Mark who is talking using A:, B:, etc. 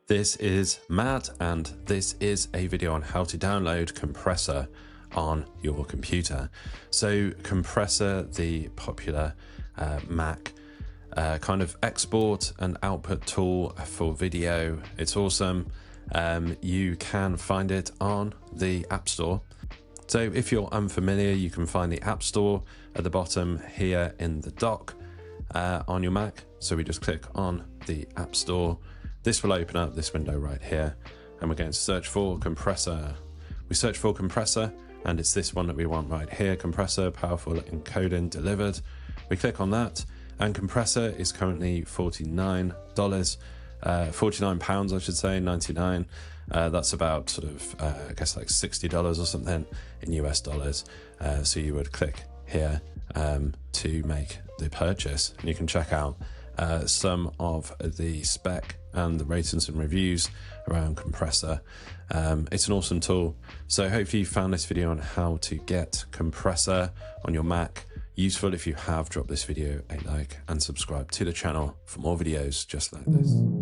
A: This is Matt, and this is a video on how to download Compressor on your computer. So Compressor, the popular Mac kind of export and output tool for video. It's awesome. You can find it on the App Store. So if you're unfamiliar, you can find the App Store at the bottom here in the dock on your Mac. So we just click on the App Store. This will open up this window right here, and we're going to search for Compressor. We search for Compressor, and it's this one that we want right here, Compressor, Powerful Encoding Delivered. We click on that, and Compressor is currently $49, £49 I should say, 99. That's about sort of, I guess like $60 or something in US dollars. So you would click here to make the purchase, and you can check out some of the spec and the ratings and reviews around Compressor. It's an awesome tool. So hopefully you found this video on how to get Compressor on your Mac useful. If you have, drop this video a like and subscribe to the channel for more videos just like this.